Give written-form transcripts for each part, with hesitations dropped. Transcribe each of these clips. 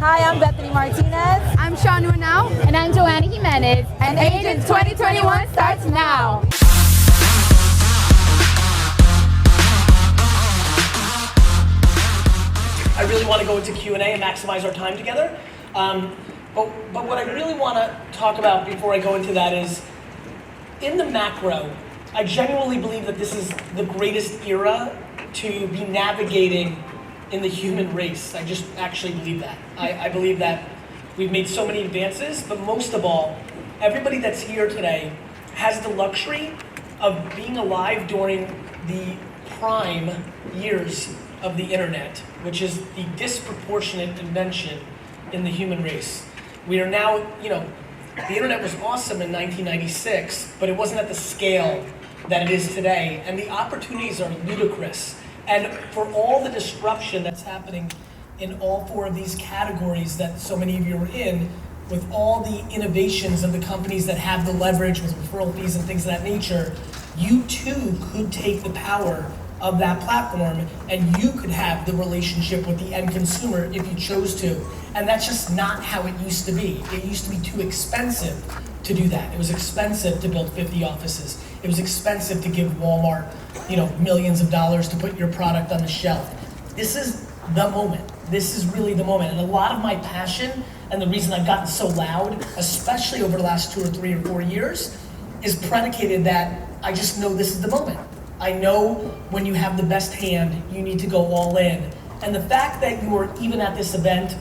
Hi, I'm Bethany Martinez. I'm Sean now. And I'm Joanna Jimenez. And Agents 2021 starts now. I really want to go into Q&A and maximize our time together. But what I really want to talk about before I go into that is, in the macro, I genuinely believe that this is the greatest era to be navigating in the human race. I just actually believe that. I believe that we've made so many advances, but most of all, everybody that's here today has the luxury of being alive during the prime years of the internet, which is the disproportionate invention in the human race. We are now, the internet was awesome in 1996, but it wasn't at the scale that it is today, and the opportunities are ludicrous. And for all the disruption that's happening in all four of these categories that so many of you are in, with all the innovations of the companies that have the leverage with referral fees and things of that nature, you too could take the power of that platform and you could have the relationship with the end consumer if you chose to. And that's just not how it used to be. It used to be too expensive to do that. It was expensive to build 50 offices. It was expensive to give Walmart, millions of dollars to put your product on the shelf. This is the moment. This is really the moment. And a lot of my passion and the reason I've gotten so loud, especially over the last 2 or 3 or 4 years, is predicated that I just know this is the moment. I know when you have the best hand, you need to go all in. And the fact that you are even at this event,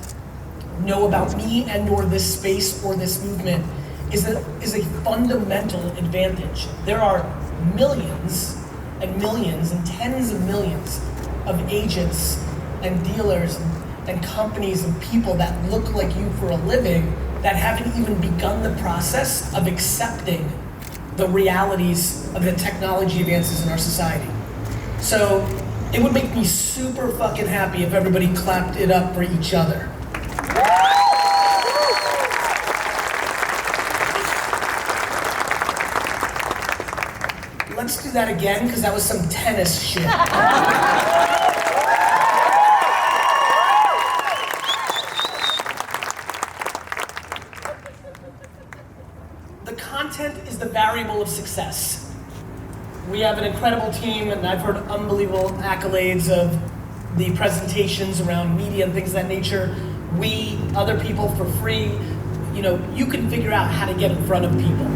know about me and or this space or this movement is a fundamental advantage. There are millions and millions and tens of millions of agents and dealers and companies and people that look like you for a living that haven't even begun the process of accepting the realities of the technology advances in our society. So it would make me super fucking happy if everybody clapped it up for each other. Let's do that again, because that was some tennis shit. The content is the variable of success. We have an incredible team, and I've heard unbelievable accolades of the presentations around media and things of that nature. We, other people for free, you can figure out how to get in front of people.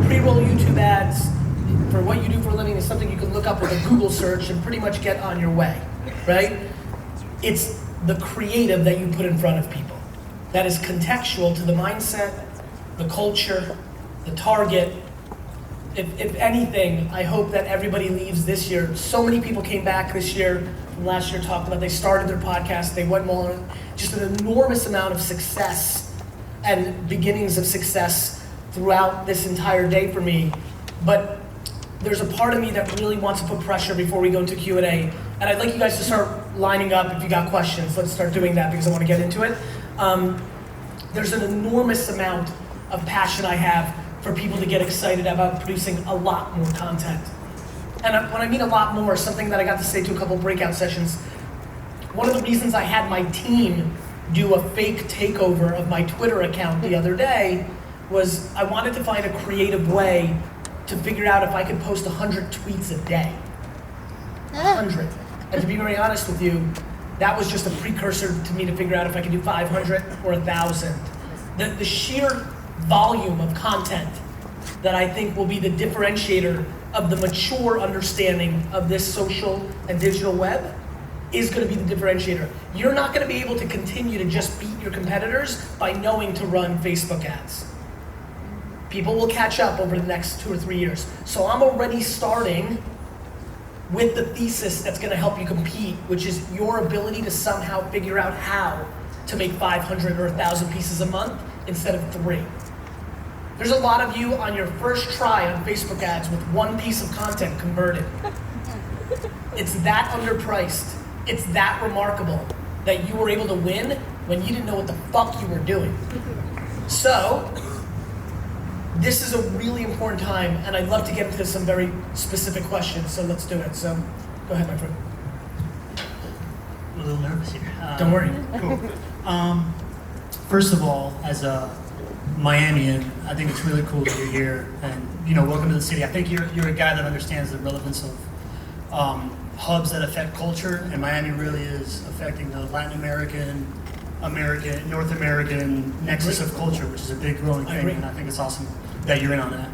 Pre-roll YouTube ads for what you do for a living is something you can look up with a Google search and pretty much get on your way, right? It's the creative that you put in front of people that is contextual to the mindset, the culture, the target. If anything, I hope that everybody leaves this year. So many people came back this year from last year, talked about they started their podcast, they went more, just an enormous amount of success and beginnings of success throughout this entire day for me. But there's a part of me that really wants to put pressure before we go into Q&A. And I'd like you guys to start lining up if you got questions. Let's start doing that because I want to get into it. There's an enormous amount of passion I have for people to get excited about producing a lot more content. And when I mean a lot more, something that I got to say to a couple breakout sessions, one of the reasons I had my team do a fake takeover of my Twitter account the other day was I wanted to find a creative way to figure out if I could post 100 tweets a day. 100. And to be very honest with you, that was just a precursor to me to figure out if I could do 500 or 1,000. The sheer volume of content that I think will be the differentiator of the mature understanding of this social and digital web is going to be the differentiator. You're not going to be able to continue to just beat your competitors by knowing to run Facebook ads. People will catch up over the next 2 or 3 years. So I'm already starting with the thesis that's going to help you compete, which is your ability to somehow figure out how to make 500 or 1,000 pieces a month instead of 3. There's a lot of you on your first try on Facebook ads with 1 piece of content converted. It's that underpriced. It's that remarkable that you were able to win when you didn't know what the fuck you were doing. So, this is a really important time, and I'd love to get into some very specific questions, so let's do it. So, go ahead, my friend. I'm a little nervous here. Don't worry. Cool. First of all, as a Miamian, I think it's really cool that you're here, and welcome to the city. I think you're a guy that understands the relevance of hubs that affect culture, and Miami really is affecting the Latin American, North American nexus of culture, which is a big growing thing, and I think it's awesome that you're in on that.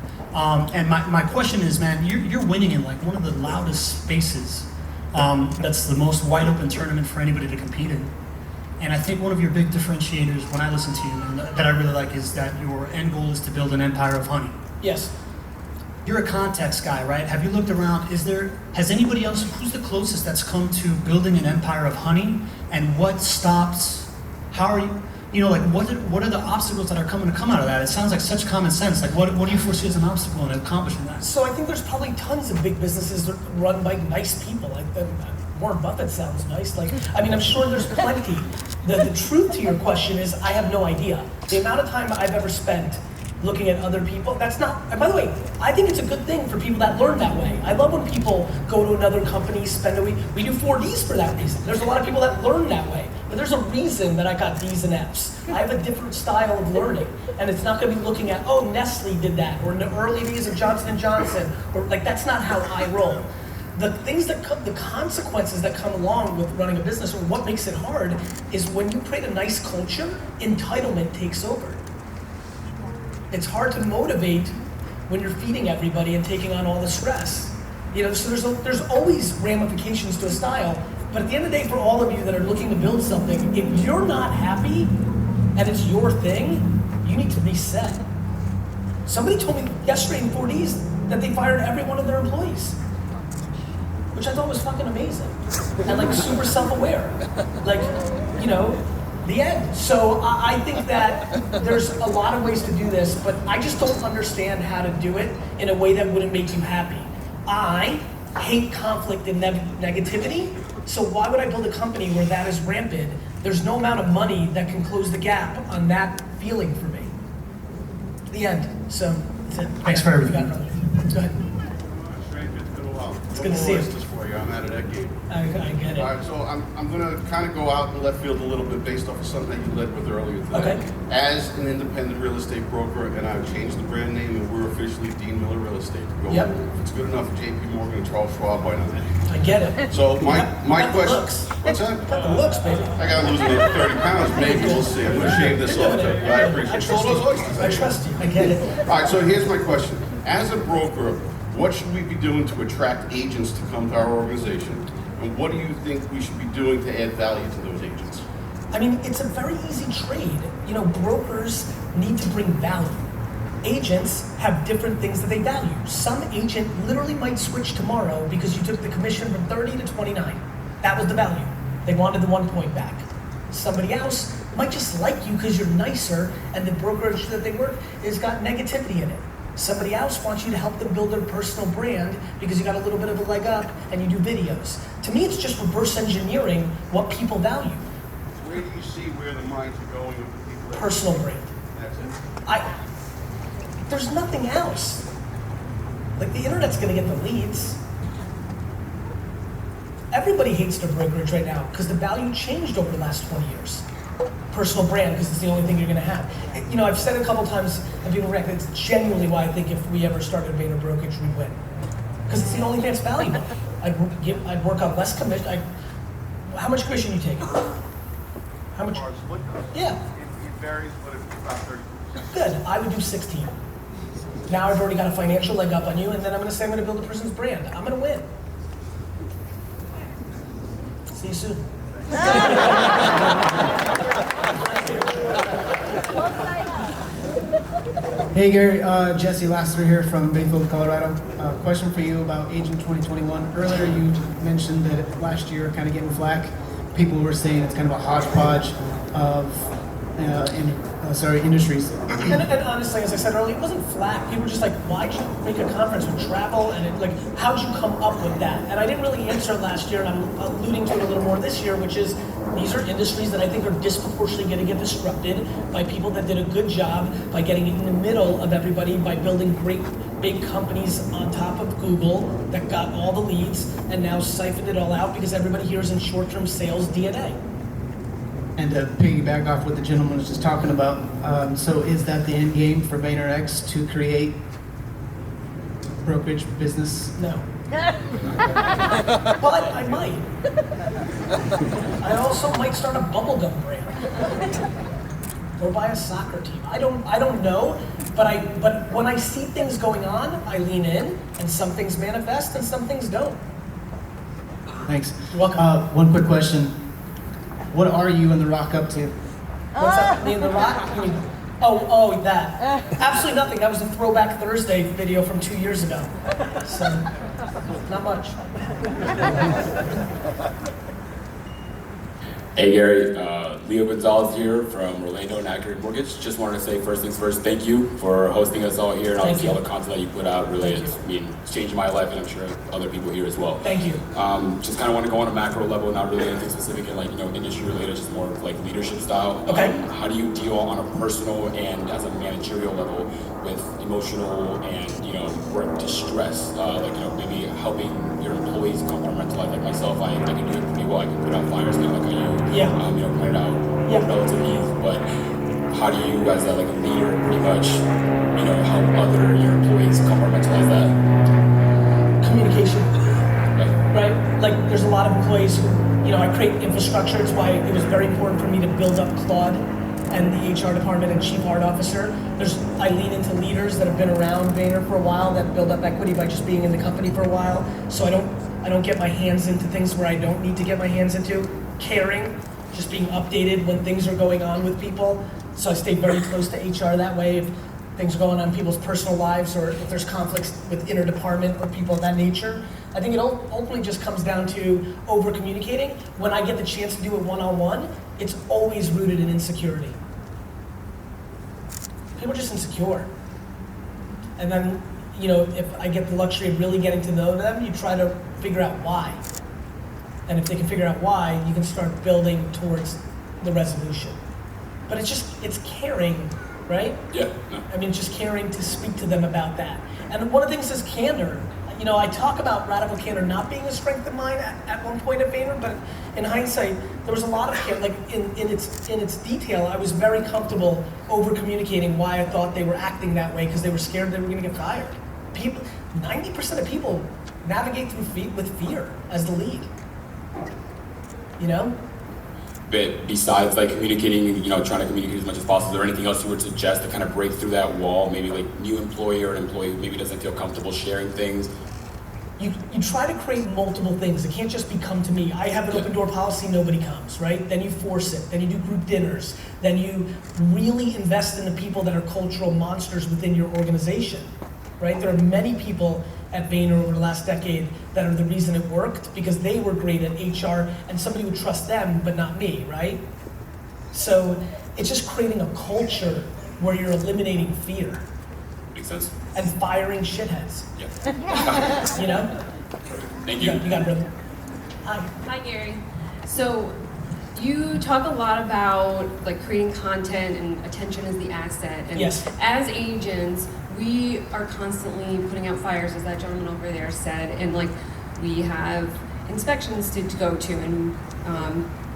And my question is, man, you're winning in like one of the loudest spaces. That's the most wide open tournament for anybody to compete in. And I think one of your big differentiators when I listen to you, and that I really like, is that your end goal is to build an empire of honey. Yes. You're a context guy, right? Have you looked around? Has anybody else, who's the closest that's come to building an empire of honey? And what stops, how are you, what are the obstacles that are coming to come out of that? It sounds like such common sense. Like what do you foresee as an obstacle in accomplishing that? So I think there's probably tons of big businesses that run by nice people. Like Warren Buffett sounds nice. I'm sure there's plenty. The truth to your question is I have no idea. The amount of time I've ever spent looking at other people, that's not, and by the way, I think it's a good thing for people that learn that way. I love when people go to another company, spend a week. We do 4Ds for that reason. There's a lot of people that learn that way. But there's a reason that I got D's and F's. I have a different style of learning. And it's not gonna be looking at, oh, Nestle did that, or in the early days of Johnson & Johnson, or that's not how I roll. The things that come, the consequences that come along with running a business, or what makes it hard, is when you create a nice culture, entitlement takes over. It's hard to motivate when you're feeding everybody and taking on all the stress. So there's always ramifications to a style, but at the end of the day, for all of you that are looking to build something, if you're not happy and it's your thing, you need to reset. Somebody told me yesterday in 4Ds that they fired every one of their employees, which I thought was fucking amazing and super self-aware. The end. So I think that there's a lot of ways to do this, but I just don't understand how to do it in a way that wouldn't make you happy. I hate conflict and negativity, so why would I build a company where that is rampant? There's no amount of money that can close the gap on that feeling for me. The end. So that's it. Thanks for everything. Go ahead. It's good to see you. For you. I'm out of that game. I get it. All right, so I'm going to kind of go out in the left field a little bit based off of something that you led with earlier today. Okay. As an independent real estate broker, and I've changed the brand name, and we're officially Dean Miller Real Estate. Yep. If it's good enough for JP Morgan and Charles Schwab, why not? I get it. So my got question. The looks. What's that? Got the looks, baby. I got to lose another 30 pounds, maybe. We'll see. I'm going to shave this off. But I appreciate it. I trust you. I get it. All right, so here's my question. As a broker, what should we be doing to attract agents to come to our organization? And what do you think we should be doing to add value to those agents? It's a very easy trade. Brokers need to bring value. Agents have different things that they value. Some agent literally might switch tomorrow because you took the commission from 30 to 29. That was the value. They wanted the 1 point back. Somebody else might just like you because you're nicer and the brokerage that they work has got negativity in it. Somebody else wants you to help them build their personal brand because you got a little bit of a leg up and you do videos. To me, it's just reverse engineering what people value. Where do you see where the minds are going with the people that Personal brand. That's it. There's nothing else. The internet's gonna get the leads. Everybody hates their brokerage right now because the value changed over the last 20 years. Personal brand, because it's the only thing you're gonna have. I've said it a couple times and people react, it's genuinely why I think if we ever started a Vayner brokerage, we'd win. Because it's the only thing that's valuable. I'd work on less commission. How much commission you take? How much? Yeah. It varies, but it's about 30%. Good, I would do 16. Now I've already got a financial leg up on you, and then I'm gonna say I'm gonna build a person's brand. I'm gonna win. See you soon. Hey Gary, Jesse Lassiter here from Bayfield, Colorado. Question for you about Agent 2021. Earlier you mentioned that last year, kind of getting flack, people were saying it's kind of a hodgepodge of industries. And honestly, as I said earlier, it wasn't flat. People were just like, why'd you make a conference with travel? And how'd you come up with that? And I didn't really answer it last year, and I'm alluding to it a little more this year, which is these are industries that I think are disproportionately going to get disrupted by people that did a good job by getting in the middle of everybody, by building great big companies on top of Google that got all the leads and now siphoned it all out because everybody here is in short-term sales DNA. And to piggyback off what the gentleman was just talking about, so is that the end game for VaynerX to create brokerage business? No. But I might. I also might start a bubblegum brand. Or buy a soccer team. I don't know, but when I see things going on, I lean in, and some things manifest and some things don't. Thanks. You're welcome. One quick question. What are you and The Rock up to? What's that? Me and The Rock? I mean, oh, that. Absolutely nothing. That was a Throwback Thursday video from 2 years ago. So, not much. Hey Gary, Leo Gonzalez here from Orlando and Accurate Mortgage. Just wanted to say first things first, thank you for hosting us all here and Thank obviously you. all the content that you put out. Really, it's changed my life and I'm sure other people here as well. Thank you. Just kind of want to go on a macro level, not really anything specific and industry related, just more of like leadership style. Okay. How do you deal on a personal and as a managerial level with emotional and work distress? Maybe helping your employees compartmentalize. Like myself, I can do it pretty well. I can put out fires, kind of like how you pointed out, Yeah. relative ease. But how do you, as a leader, pretty much help your employees compartmentalize that? Communication. Right. Right? Like, there's a lot of employees who, I create infrastructure. It's why it was very important for me to build up Claude and the HR department and chief art officer. I lean into leaders that have been around Vayner for a while that build up equity by just being in the company for a while. So I don't get my hands into things where I don't need to get my hands into. Caring, just being updated when things are going on with people. So I stay very close to HR that way. If things are going on in people's personal lives or if there's conflicts with inter-department or people of that nature. I think it ultimately just comes down to over-communicating. When I get the chance to do it one-on-one, it's always rooted in insecurity. People are just insecure. And then, if I get the luxury of really getting to know them, you try to figure out why. And if they can figure out why, you can start building towards the resolution. But it's caring, right? Yeah. No. I mean, just caring to speak to them about that. And one of the things is candor. I talk about radical candor not being a strength of mine at one point at Vayner, but in hindsight, there was a lot of candor. Like in its detail, I was very comfortable over communicating why I thought they were acting that way because they were scared they were going to get fired. 90% of people navigate through with fear as the lead. But besides communicating, trying to communicate as much as possible, is there anything else you would suggest to kind of break through that wall? Maybe new employee or an employee who maybe doesn't feel comfortable sharing things. You try to create multiple things. It can't just be come to me. I have an open door policy, nobody comes, right? Then you force it. Then you do group dinners. Then you really invest in the people that are cultural monsters within your organization, right? There are many people at Vayner over the last decade that are the reason it worked because they were great at HR and somebody would trust them but not me, right? So it's just creating a culture where you're eliminating fear. Makes sense. And firing shitheads. Yeah. Thank you. You got it, brother. Hi. Hi, Gary. So you talk a lot about creating content and attention is the asset. And Yes. as agents, we are constantly putting out fires, as that gentleman over there said, and we have inspections to go to and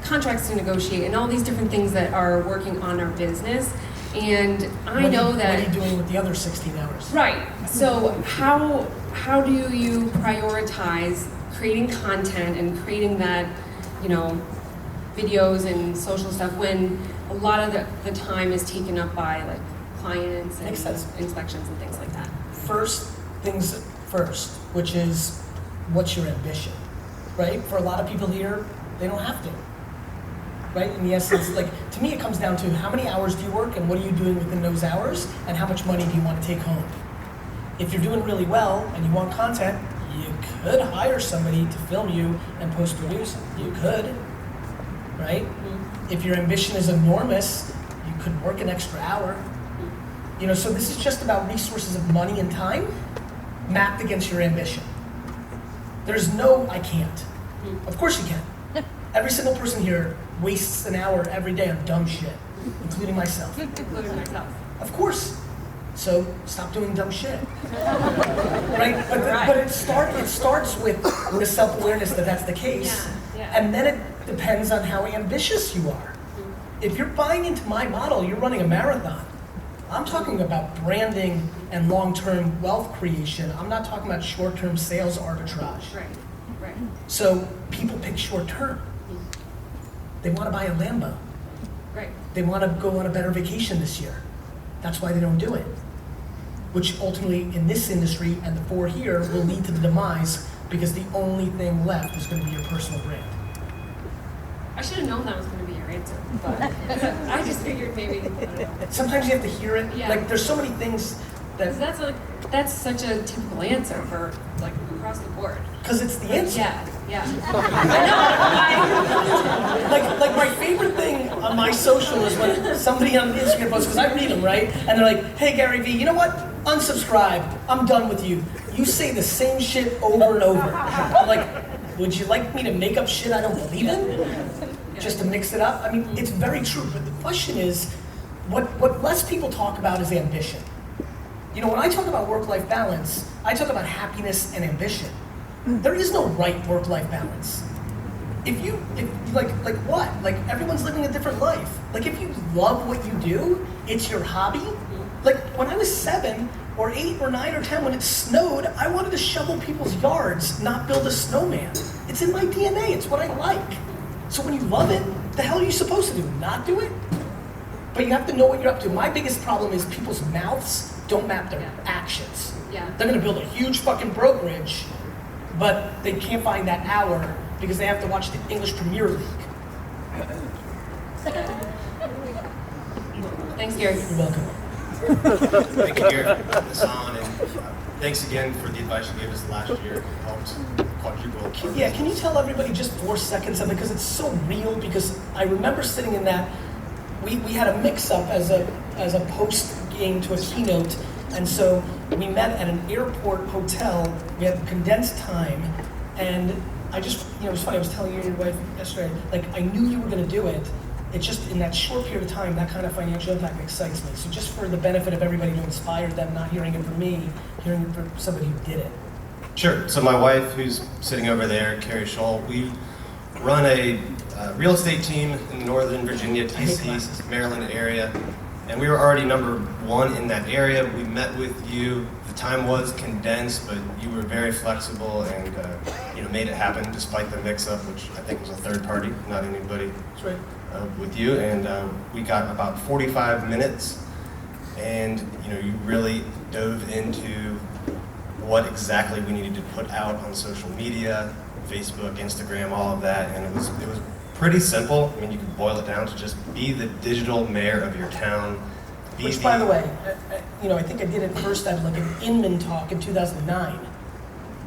contracts to negotiate and all these different things that are working on our business. And I know that. What are you doing with the other 16 hours? Right. So how do you prioritize creating content and creating that, videos and social stuff when a lot of the time is taken up by clients and Makes sense. inspections and things like that? First things first, which is what's your ambition, right? For a lot of people here, they don't have to, right? In the essence, to me, it comes down to how many hours do you work and what are you doing within those hours and how much money do you want to take home? If you're doing really well and you want content, you could hire somebody to film you and post-produce. You could, right? If your ambition is enormous, you could work an extra hour. So this is just about resources of money and time mapped against your ambition. There's no, I can't. Of course you can. Every single person here wastes an hour every day on dumb shit, including myself. Including myself. Of course. So stop doing dumb shit. Right? But it starts with the self-awareness that that's the case. Yeah. And then it depends on how ambitious you are. if you're buying into my model, you're running a marathon. I'm talking about branding and long-term wealth creation. I'm not talking about short-term sales arbitrage. Right, right. So people pick short-term. They want to buy a Lambo. Right. They want to go on a better vacation this year. That's why they don't do it. Which ultimately, in this industry and the four here, will lead to the demise because the only thing left is going to be your personal brand. I should have known that was going to be your answer, but I just figured maybe. I don't know. Sometimes you have to hear it. Yeah. Like, there's so many things Because that, that's such a typical answer for like across the board. because it's the answer. Yeah. I know. Like my favorite thing on my social is when somebody on Instagram posts, because I read them, right? And they're like, hey, Gary Vee, you know what? Unsubscribe. I'm done with you. You say the same shit over and over. I'm like, would you like me to make up shit I don't believe in? Just to mix it up? I mean, it's very true. But the question is, what less people talk about is ambition. You know, when I talk about work-life balance, I talk about happiness and ambition. There is no right work-life balance. If like what? Like everyone's living a different life. Like if you love what you do, it's your hobby. Like when I was 7 or 8 or 9 or 10, when it snowed, I wanted to shovel people's yards, not build a snowman. It's in my DNA, it's what I like. So when you love it, the hell are you supposed to do? Not do it? But you have to know what you're up to. My biggest problem is people's mouths don't map their actions. Yeah. They're gonna build a huge fucking brokerage, but they can't find that hour because they have to watch the English Premier League. Thanks, Gary. You're welcome. Thank you, Gary, for putting this on, and thanks again for the advice you gave us last year. It helped quadruple. Yeah, can you tell everybody just 4 seconds of it, because it's so real, because I remember sitting in that, we had a mix-up as a post-game to a keynote, and so we met at an airport hotel, we had condensed time, and I just, it was funny, I was telling you and your wife yesterday, like, I knew you were gonna do it. It's just in that short period of time, that kind of financial impact excites me. So just for the benefit of everybody, to inspire them, not hearing it from me, hearing it from somebody who did it. Sure. So my wife, who's sitting over there, Carrie Scholl, we run a real estate team in Northern Virginia, DC, Maryland area, and we were already #1 in that area. We met with you. The time was condensed, but you were very flexible and made it happen despite the mix-up, which I think was a third party, not anybody. That's right. With you, and we got about 45 minutes, and you really dove into what exactly we needed to put out on social media, Facebook, Instagram, all of that, and it was pretty simple. I mean, you could boil it down to just be the digital mayor of your town. Which, by the way, I think I did it first at like an Inman talk in 2009,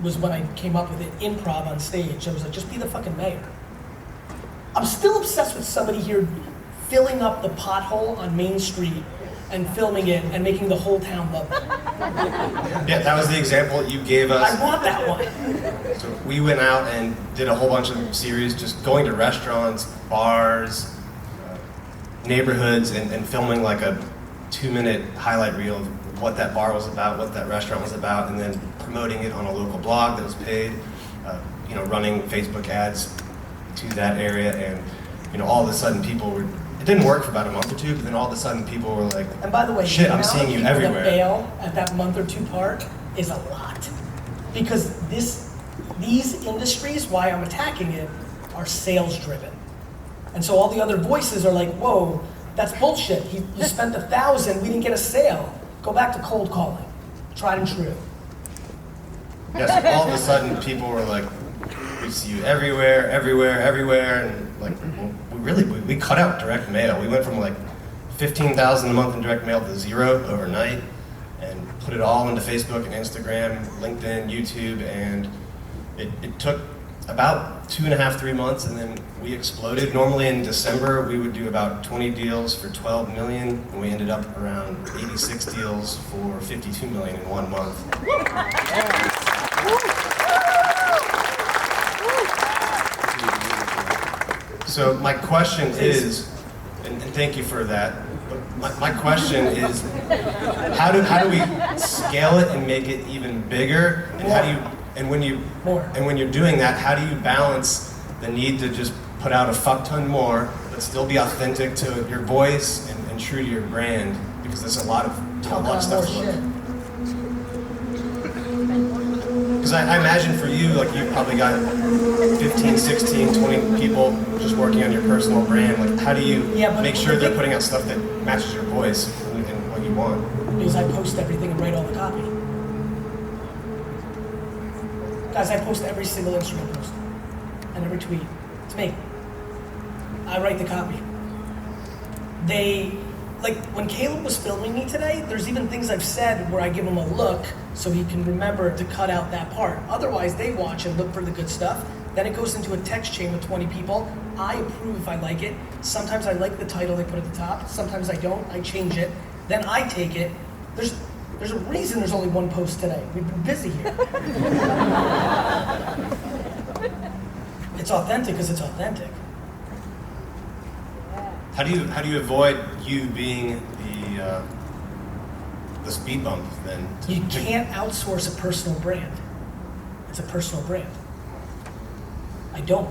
was when I came up with it, improv on stage. I was like, just be the fucking mayor. I'm still obsessed with somebody here filling up the pothole on Main Street and filming it and making the whole town love it. Yeah, that was the example you gave us. I want that one. So we went out and did a whole bunch of series, just going to restaurants, bars, neighborhoods, and filming like a 2-minute highlight reel of what that bar was about, what that restaurant was about, and then promoting it on a local blog that was paid, running Facebook ads to that area, and all of a sudden people were, it didn't work for about a month or two, but then all of a sudden people were like, And by the way, shit, the I'm amount seeing of you people everywhere. that bail at that month or two part is a lot. Because these industries, why I'm attacking it, are sales driven. And so all the other voices are like, whoa, that's bullshit. You spent $1,000, we didn't get a sale. Go back to cold calling. Tried and true. Yeah, so all of a sudden people were like, we see you everywhere, and like, we cut out direct mail. We went from like $15,000 a month in direct mail to 0 overnight, and put it all into Facebook and Instagram, LinkedIn, YouTube, and it took about 2.5, 3 months, and then we exploded. Normally in December, we would do about 20 deals for 12 million, and we ended up around 86 deals for 52 million in 1 month. So my question is, and thank you for that, but my question is, how do we scale it and make it even bigger? And when you're doing that, how do you balance the need to just put out a fuck ton more, but still be authentic to your voice and true to your brand, because there's a lot of stuff to look. Because I imagine for you, like you've probably got 15, 16, 20 people just working on your personal brand. Like how do you make sure they're putting out stuff that matches your voice and what you want? Because I post everything and write all the copy. Guys, I post every single Instagram post and every tweet. It's me. I write the copy. Like when Caleb was filming me today, there's even things I've said where I give him a look so he can remember to cut out that part. Otherwise, they watch and look for the good stuff. Then it goes into a text chain with 20 people. I approve if I like it. Sometimes I like the title they put at the top. Sometimes I don't. I change it. Then I take it. There's a reason there's only one post today. We've been busy here. It's authentic because it's authentic. How do you avoid you being the speed bump then? You can't outsource a personal brand. It's a personal brand. I don't.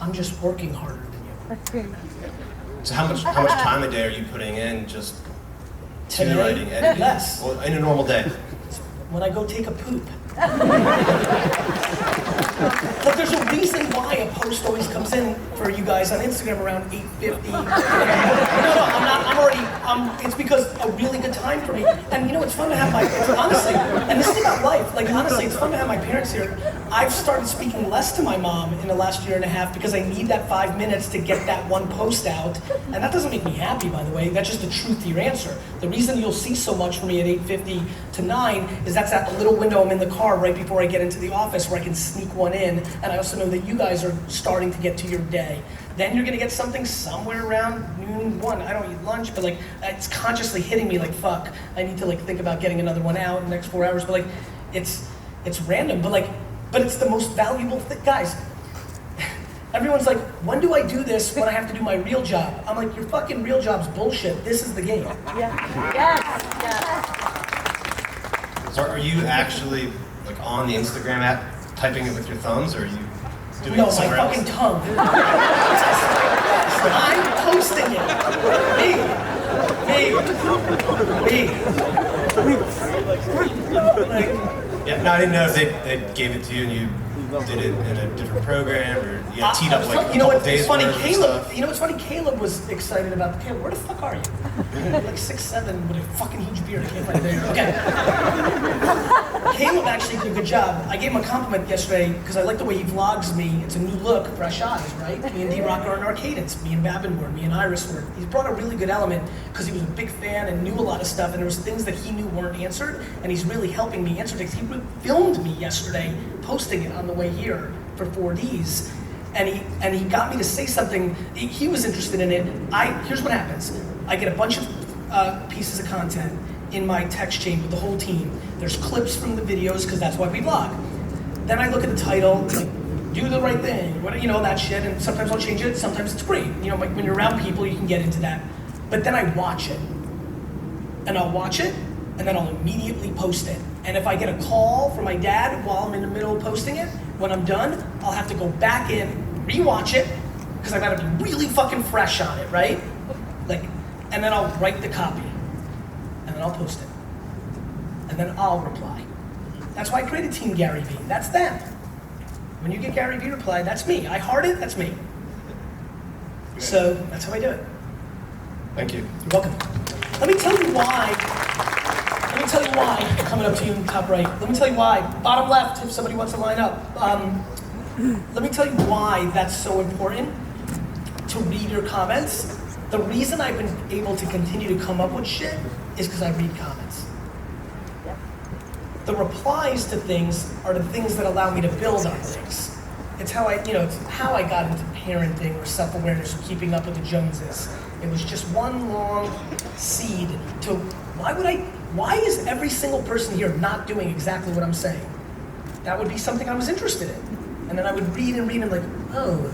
I'm just working harder than you. So how much time a day are you putting in just to Today, writing, editing? less. Well, in a normal day. When I go take a poop. But there's a reason why a post always comes in for you guys on Instagram around 8:50. It's because a really good time for me. And you know, it's fun to have honestly, and this is about life, like honestly, it's fun to have my parents here. I've started speaking less to my mom in the last year and a half because I need that 5 minutes to get that one post out. And that doesn't make me happy, by the way. That's just the truth to your answer. The reason you'll see so much from me at 8:50 to 9 is that's that little window I'm in the car right before I get into the office where I can sneak one in. And I also know that you guys are starting to get to your day. Then you're gonna get something somewhere around noon, 1. I don't eat lunch, but like it's consciously hitting me like, fuck, I need to like think about getting another one out in the next 4 hours. But like it's random, but it's the most valuable thing. Guys, everyone's like, when do I do this when I have to do my real job? I'm like, your fucking real job's bullshit. This is the game. Yes. So are you actually like on the Instagram app typing it with your thumbs, or are you doing No, it my somewhere fucking else? tongue. I'm posting it. Me. Yeah, no, I didn't know if they gave it to you and you did it in a different program, or you got teed up like a couple days funny, worth of Caleb. stuff. You know what's funny? Caleb was excited about. Caleb, where the fuck are you? Like 6'7" with a fucking huge beard. I can't find there. Okay. Caleb actually did a good job. I gave him a compliment yesterday because I like the way he vlogs me. It's a new look, fresh eyes, right? Me and D-Rock are in our cadence. Me and Babin were. Me and Iris were. He's brought a really good element because he was a big fan and knew a lot of stuff, and there was things that he knew weren't answered, and he's really helping me answer things. He filmed me yesterday, posting it on the way here for 4Ds, and he got me to say something. He was interested in it. Here's what happens. I get a bunch of pieces of content in my text chain with the whole team. There's clips from the videos because that's why we vlog. Then I look at the title, like, do the right thing, that shit, and sometimes I'll change it, sometimes it's great. Like when you're around people, you can get into that. But then I watch it, and I'll watch it, and then I'll immediately post it. And if I get a call from my dad while I'm in the middle of posting it, when I'm done, I'll have to go back in, rewatch it, because I gotta be really fucking fresh on it, right? And then I'll write the copy, and then I'll post it, and then I'll reply. That's why I created Team Gary Vee. That's them. When you get Gary Vee reply, that's me. I heart it, that's me. So that's how I do it. Thank you. You're welcome. Let me tell you why, coming up to you in the top right, let me tell you why, bottom left, if somebody wants to line up. Let me tell you why that's so important to read your comments. The reason I've been able to continue to come up with shit is because I read comments. The replies to things are the things that allow me to build on things. It's how it's how I got into parenting or self-awareness or keeping up with the Joneses. It was just one long seed to, why is every single person here not doing exactly what I'm saying? That would be something I was interested in. And then I would read and like, oh,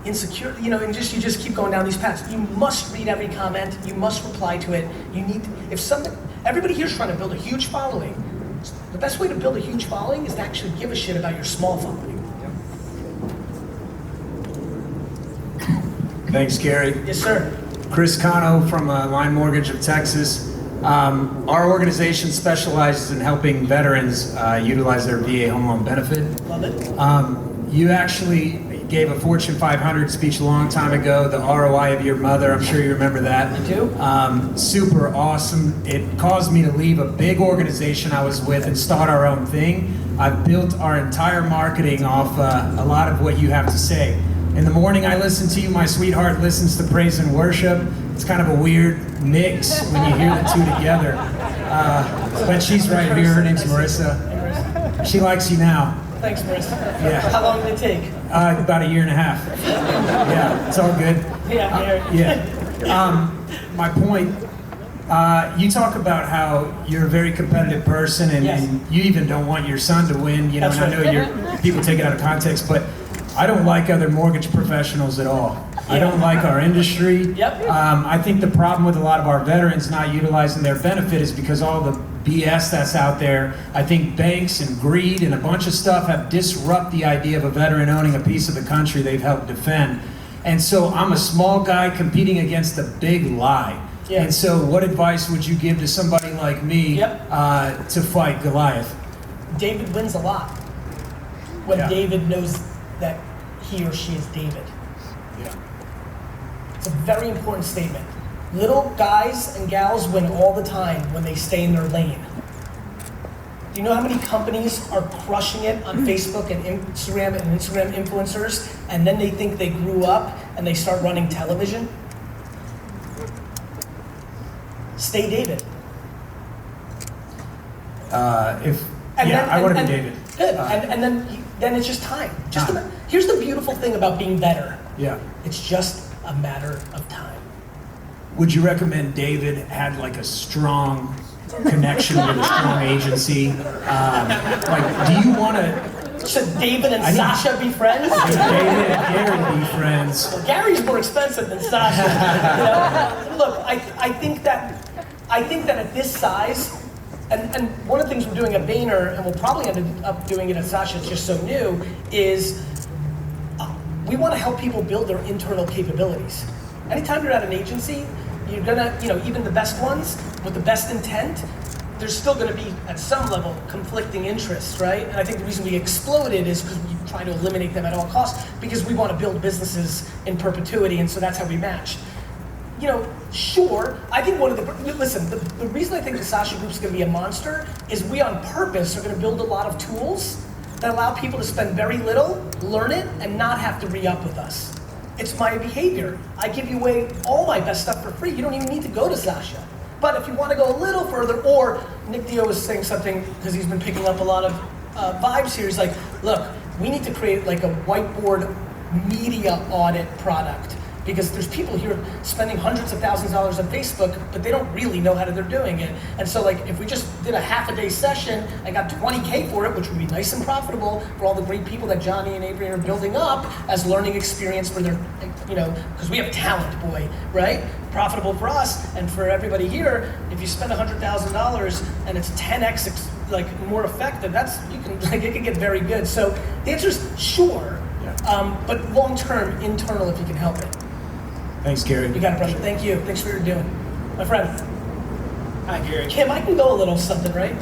insecure, and you just keep going down these paths. You must read every comment, you must reply to it. Everybody here's trying to build a huge following. The best way to build a huge following is to actually give a shit about your small following. Thanks, Gary. Yes, sir. Chris Cano from Line Mortgage of Texas. Our organization specializes in helping veterans utilize their VA home loan benefit. Love it. You actually gave a Fortune 500 speech a long time ago, the ROI of your mother. I'm sure you remember that. I do. Super awesome. It caused me to leave a big organization I was with and start our own thing. I've built our entire marketing off a lot of what you have to say. In the morning I listen to you, my sweetheart listens to praise and worship. It's kind of a weird mix when you hear the two together. But she's right here, her name's Marissa. She likes you now. Thanks, Marissa. Yeah. How long did it take? About 1.5 years. Yeah, it's all good. Yeah. My point, you talk about how you're a very competitive person and, Yes. and you even don't want your son to win, you know, That's and I know people take it out of context, but I don't like other mortgage professionals at all. I don't like our industry. Yep. I think the problem with a lot of our veterans not utilizing their benefit is because all the BS that's out there. I think banks and greed and a bunch of stuff have disrupted the idea of a veteran owning a piece of the country they've helped defend. And so I'm a small guy competing against a big lie. Yeah. And so what advice would you give to somebody like me to fight Goliath? David wins a lot when Yeah. David knows that he or she is David. Yeah. It's a very important statement. Little guys and gals win all the time when they stay in their lane. Do you know how many companies are crushing it on Facebook and Instagram influencers, and then they think they grew up and they start running television? Stay David. I want to be David. Good, and then it's just time. Here's the beautiful thing about being better. Yeah. It's just a matter of time. Would you recommend David had like a strong connection with a strong agency? Do you want to? Should David and Sasha be friends? David and Gary be friends? Well, Gary's more expensive than Sasha. You know? Look, I think that at this size, and one of the things we're doing at Vayner, and we'll probably end up doing it at Sasha, it's just so new, is we want to help people build their internal capabilities. Anytime you're at an agency, you're gonna, even the best ones with the best intent, there's still gonna be, at some level, conflicting interests, right? And I think the reason we exploded is because we try to eliminate them at all costs, because we want to build businesses in perpetuity, and so that's how we match. Sure, I think the reason I think the Sasha Group's gonna be a monster is we on purpose are gonna build a lot of tools that allow people to spend very little, learn it, and not have to re-up with us. It's my behavior. I give you away all my best stuff for free. You don't even need to go to Sasha. But if you want to go a little further, or Nick Dio was saying something, because he's been picking up a lot of vibes here, he's like, look, we need to create like a whiteboard media audit product. Because there's people here spending hundreds of thousands of dollars on Facebook, but they don't really know how they're doing it. And so if we just did a half-a-day session and got $20K for it, which would be nice and profitable for all the great people that Johnny and Adrian are building up as learning experience for their, because we have talent, boy, right? Profitable for us and for everybody here. If you spend $100,000 and it's 10x more effective, it can get very good. So the answer is sure, but long-term, internal if you can help it. Thanks, Gary. You got it, brother. Thank you. Thanks for your doing. My friend. Hi, Gary. Kim, I can go a little something, right?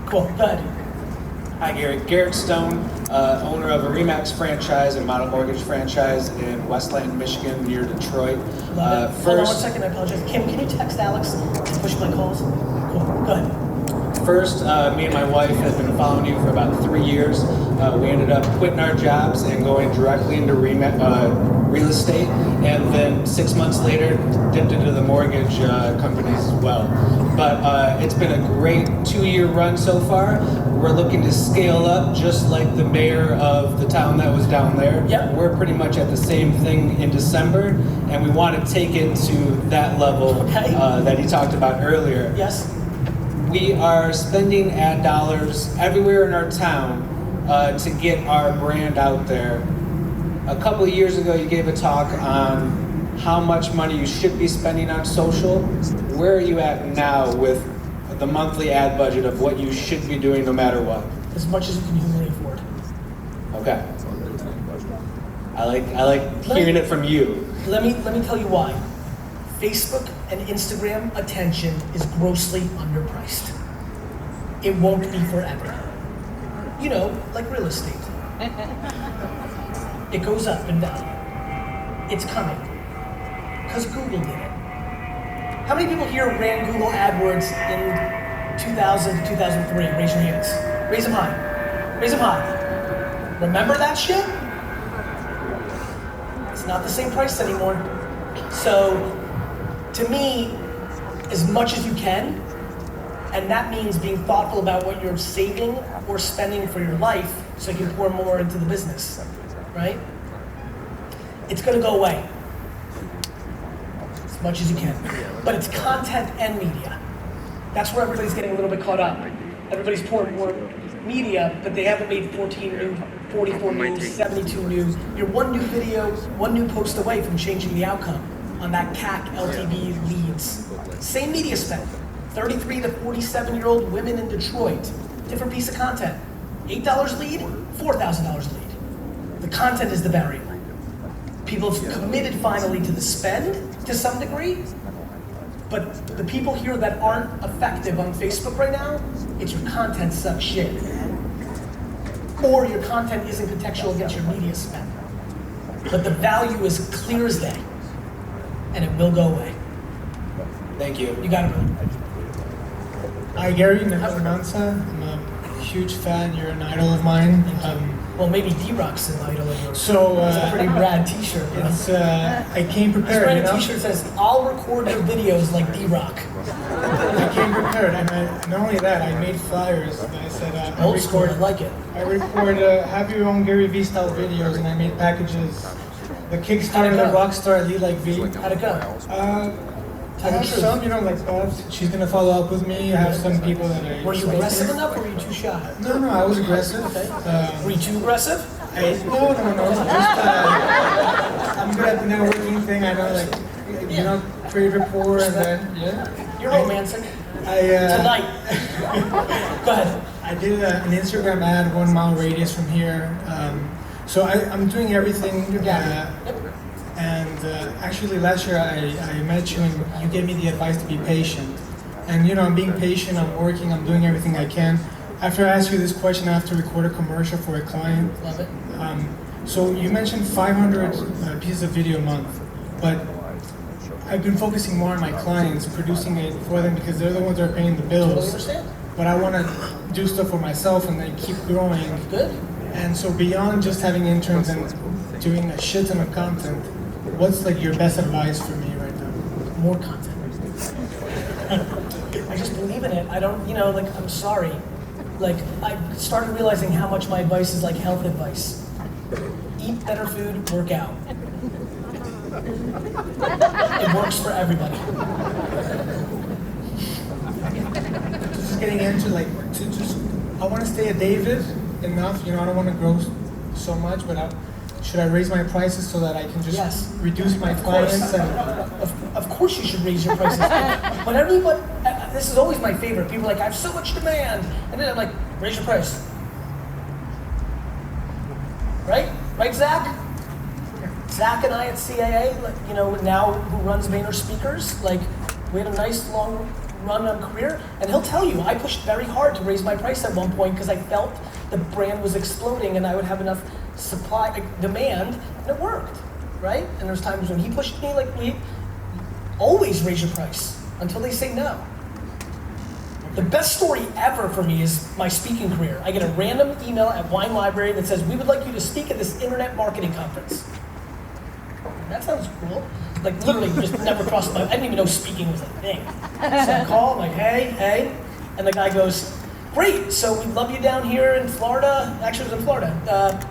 Cool. Go ahead. Hi, Gary. Garrett Stone, owner of a RE/MAX franchise and model mortgage franchise in Westland, Michigan, near Detroit. Love it. Hold on 1 second. I apologize. Kim, can you text Alex to push my calls? Cool. Go ahead. First, me and my wife have been following you for about 3 years. We ended up quitting our jobs and going directly into real estate, and then 6 months later, dipped into the mortgage companies as well. But it's been a great 2-year run so far. We're looking to scale up, just like the mayor of the town that was down there. Yep. We're pretty much at the same thing in December, and we want to take it to that level that he talked about earlier. Yes. We are spending ad dollars everywhere in our town to get our brand out there. A couple of years ago, you gave a talk on how much money you should be spending on social. Where are you at now with the monthly ad budget of what you should be doing no matter what? As much as you can humanly afford. Okay. I like hearing it from you. Let me tell you why. Facebook and Instagram attention is grossly underpriced. It won't be forever. You know, like real estate. It goes up in value. It's coming. Because Google did it. How many people here ran Google AdWords in 2000 to 2003? Raise your hands. Raise them high. Raise them high. Remember that shit? It's not the same price anymore. So, to me, as much as you can, and that means being thoughtful about what you're saving or spending for your life so you can pour more into the business, right? It's gonna go away. As much as you can. But it's content and media. That's where everybody's getting a little bit caught up. Everybody's pouring more media, but they haven't made 14 new, 44 new, 72 new. You're one new video, one new post away from changing the outcome on that CAC LTV leads. Same media spend. 33 to 47-year-old women in Detroit. Different piece of content. $8 lead, $4,000 lead. The content is the variable. People have committed finally to the spend to some degree, but the people here that aren't effective on Facebook right now, it's your content sucks shit. Or your content isn't contextual against your media spend. But the value is clear as day, and it will go away. Thank you. You got it, brother. Hi, Gary. Nevanansa. I'm a huge fan. You're an idol of mine. Well, maybe D-Rock's an idol of yours. So, it's a pretty rad t-shirt, bro. It's, I came He's prepared, wearing you a know? t-shirt that says, I'll record your videos like D-Rock. I came prepared, and not only that, I made flyers that I said, Old school, I like it. I record, have your own Gary Vee style videos, and I made packages. The Kickstarter, the Rockstar, Lead Like V. How'd it go? I have some, you know, like, she's gonna follow up with me. I have some people that I... Were you aggressive enough or were you too shy? No, I was aggressive. Okay. Were you too aggressive? No. Just, I'm good at the networking thing. I know, like, you know, create rapport and then, yeah. You're romantic. Tonight. Go ahead. I did an Instagram ad, 1 mile radius from here. So I'm doing everything. And actually last year I met you and you gave me the advice to be patient. And you know, I'm being patient, I'm working, I'm doing everything I can. After I ask you this question, I have to record a commercial for a client. Love it. So you mentioned 500 pieces of video a month, but I've been focusing more on my clients, producing it for them because they're the ones that are paying the bills. Totally understand. But I want to do stuff for myself and then keep growing. Good. And so beyond just having interns and doing a shit ton of content, what's like your best advice for me right now? More content. I just believe in it. I don't, you know, like, I'm sorry. Like, I started realizing how much my advice is like health advice. Eat better food, work out. It works for everybody. Just getting into like, I want to stay a David enough, you know, I don't want to grow so much, but should I raise my prices so that I can just reduce my clients? Of course you should raise your prices. But everyone, this is always my favorite. People are like, I have so much demand. And then I'm like, raise your price. Right? Right, Zach? Zach and I at CAA, like, you know, now who runs Vayner Speakers, like, we had a nice long run on career, and he'll tell you, I pushed very hard to raise my price at one point because I felt the brand was exploding and I would have enough supply, demand, and it worked, right? And there's times when he pushed me, like, we always raise your price until they say no. The best story ever for me is my speaking career. I get a random email at Wine Library that says, we would like you to speak at this internet marketing conference. That sounds cool. Like, literally just never crossed my, I didn't even know speaking was a thing. So I call, I'm like, hey, and the guy goes, great, so we'd love you down here in Florida. Actually, it was in Florida.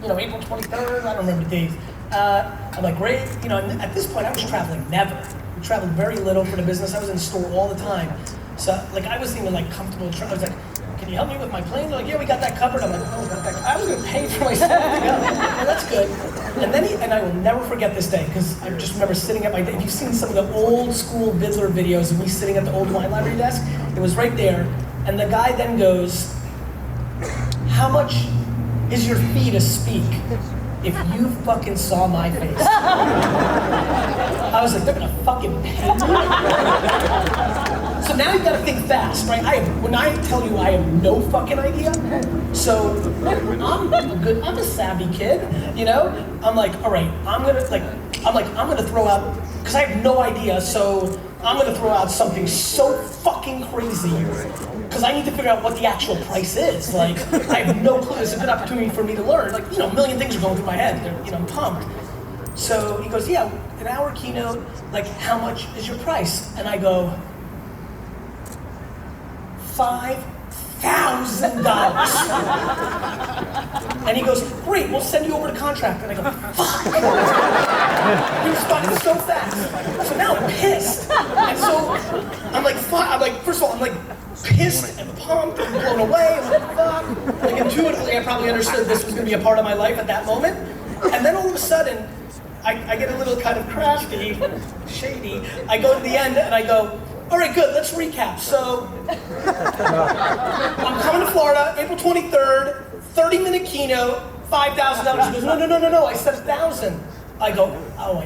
You know, April 23rd, I don't remember the date. I'm like, great, you know, and at this point I was traveling never. I traveled very little for the business. I was in the store all the time. So, like, I wasn't even, like, comfortable. I was like, can you help me with my plane? They're like, yeah, we got that covered. I'm like, oh, we got that. I was going to pay for myself to go. Yeah, that's good. And then and I will never forget this day, because I just remember sitting at my desk. If you've seen some of the old school Vidler videos of me sitting at the old Wine Library desk, it was right there. And the guy then goes, how much is your fee to speak? if you fucking saw my face. I was like, they're gonna fucking pay me. So now you gotta think fast, right? When I tell you I have no fucking idea, so I'm a savvy kid, you know? I'm like, all right, I'm gonna throw out, because I have no idea, so I'm gonna throw out something so fucking crazy, because I need to figure out what the actual price is. Like, I have no clue. It's a good opportunity for me to learn. Like, a million things are going through my head. I'm pumped. So he goes, yeah, an hour keynote, like, how much is your price? And I go, $5,000. And he goes, great, we'll send you over the contract. And I go, fuck. He responded so fast. So now I'm pissed. And so I'm like, fuck. First of all, I'm like pissed and pumped and blown away. I'm like, fuck. Like intuitively, I probably understood this was going to be a part of my life at that moment. And then all of a sudden, I get a little kind of crafty, shady. I go to the end and I go, all right, good, let's recap. So, I'm coming to Florida, April 23rd, 30-minute keynote, $5,000. He goes, no, I said 1,000. I go, oh,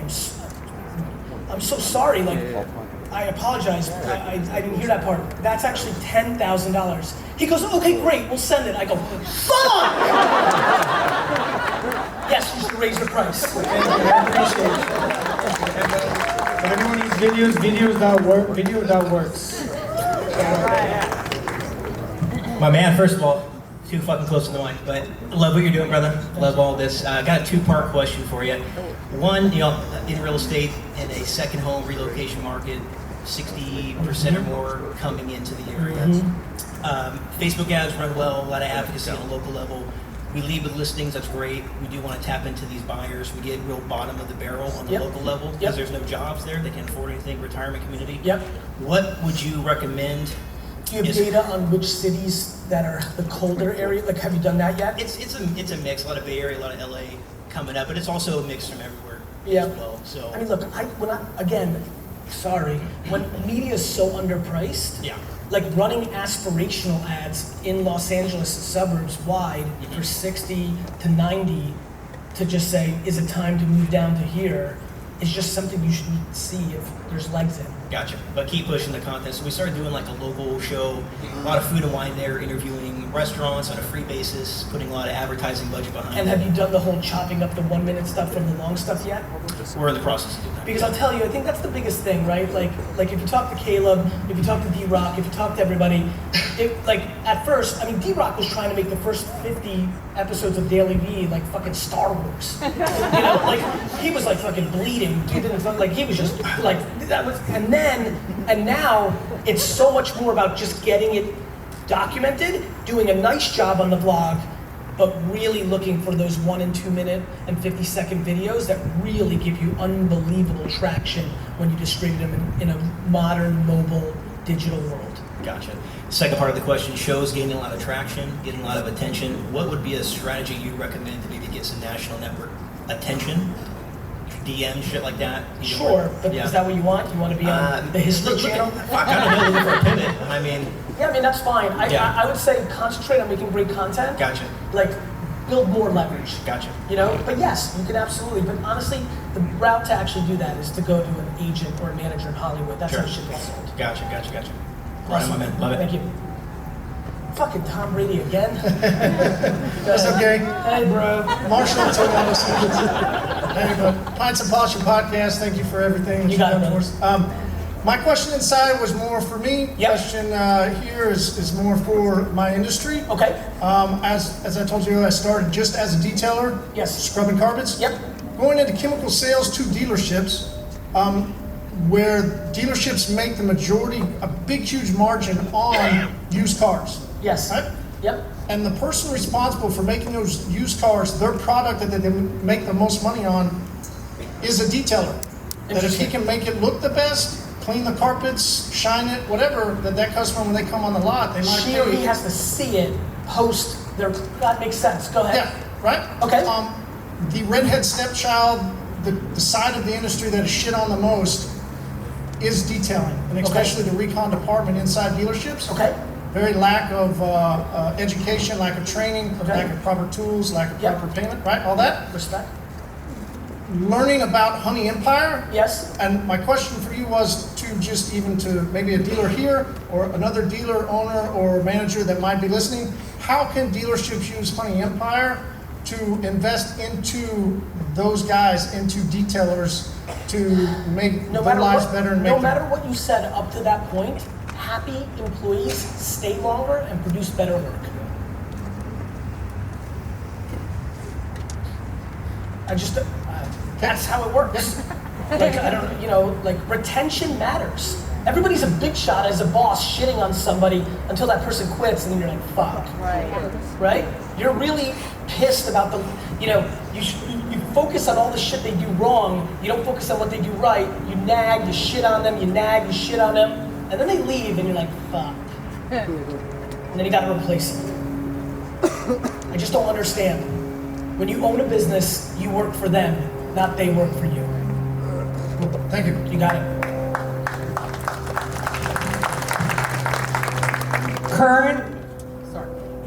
I'm so sorry, like, I apologize, I didn't hear that part. That's actually $10,000. He goes, okay, great, we'll send it. I go, fuck! Yes, you should raise the price. Thank you, I appreciate it. If anyone needs videos that works. My man, first of all, too fucking close to the mic, but I love what you're doing, brother. Love all this. I got a two-part question for you. One, in real estate, in a second home relocation market, 60% or more coming into the area. Facebook ads run well, a lot of advocacy on a local level. We lead with listings, that's great. We do want to tap into these buyers. We get real bottom of the barrel on the local level because there's no jobs there. They can't afford anything, retirement community. What would you recommend? Do you have data on which cities that are the colder area? Like, have you done that yet? It's a mix. A lot of Bay Area, a lot of LA coming up, but it's also a mix from everywhere as well. So I mean, look, when media is so underpriced, like running aspirational ads in Los Angeles suburbs wide for 60 to 90 to just say, is it time to move down to here, is just something you should see if there's legs in. Gotcha. But keep pushing the content. So we started doing like a local show, a lot of food and wine there, interviewing restaurants on a free basis, putting a lot of advertising budget behind And have you done the whole chopping up the 1 minute stuff from the long stuff yet? We're in the process of doing that. Because I'll tell you, I think that's the biggest thing, right? Like if you talk to Caleb, if you talk to D-Rock, if you talk to everybody, at first, I mean, D-Rock was trying to make the first 50 episodes of Daily Vee like fucking Star Wars. Like he was like fucking bleeding. He didn't like he was just like that was, and now it's so much more about just getting it documented, doing a nice job on the blog, but really looking for those 1 and 2 minute and 50-second videos that really give you unbelievable traction when you distribute them in a modern, mobile, digital world. Gotcha. Second part of the question, shows gaining a lot of traction, getting a lot of attention. What would be a strategy you recommend to maybe get some national network attention? DM, shit like that? Sure, but is that what you want? You want to be on the History Channel? I kind of looking for a pivot. I mean... Yeah, I mean, that's fine. I would say concentrate on making great content. Gotcha. Like, build more leverage. Gotcha. But yes, you can absolutely. But honestly, the route to actually do that is to go to an agent or a manager in Hollywood. That's how shit gets sold. Gotcha. Awesome. Right, my man. Love it. Thank you. Fucking Tom Brady again. That's okay. Hey, bro. Marshall, Hey, bro. Pints and Posture Podcast. Thank you for everything. You got it, brother. My question inside was more for me. Question here is more for my industry. Okay. As I told you, I started just as a detailer. Yes. Scrubbing carpets. Yep. Going into chemical sales to dealerships, where dealerships make the majority, a big, huge margin on used cars. Yes. Right? Yep. And the person responsible for making those used cars, their product that they make the most money on, is a detailer. That if he can make it look the best, clean the carpets, shine it, whatever, that customer, when they come on the lot, they might She or he has to see it post their, that makes sense. Go ahead. Yeah, right? Okay. The redhead stepchild, the side of the industry that is shit on the most is detailing, and especially the recon department inside dealerships. Okay. very lack of education, lack of training, lack of proper tools, lack of proper payment, right? All that. Respect. Learning about Honey Empire. Yes. And my question for you was to just even to maybe a dealer here or another dealer, owner, or manager that might be listening, how can dealerships use Honey Empire to invest into those guys, into detailers, to make their lives better and make no matter what you said up to that point, happy employees stay longer and produce better work. That's how it works. Like, I don't, like retention matters. Everybody's a big shot as a boss shitting on somebody until that person quits and then you're like, fuck. Right? You're really pissed about you focus on all the shit they do wrong. You don't focus on what they do right. You nag, you shit on them, you nag, you shit on them. And then they leave and you're like, fuck. And then you gotta replace them. I just don't understand. When you own a business, you work for them, not they work for you. Thank you. You got it.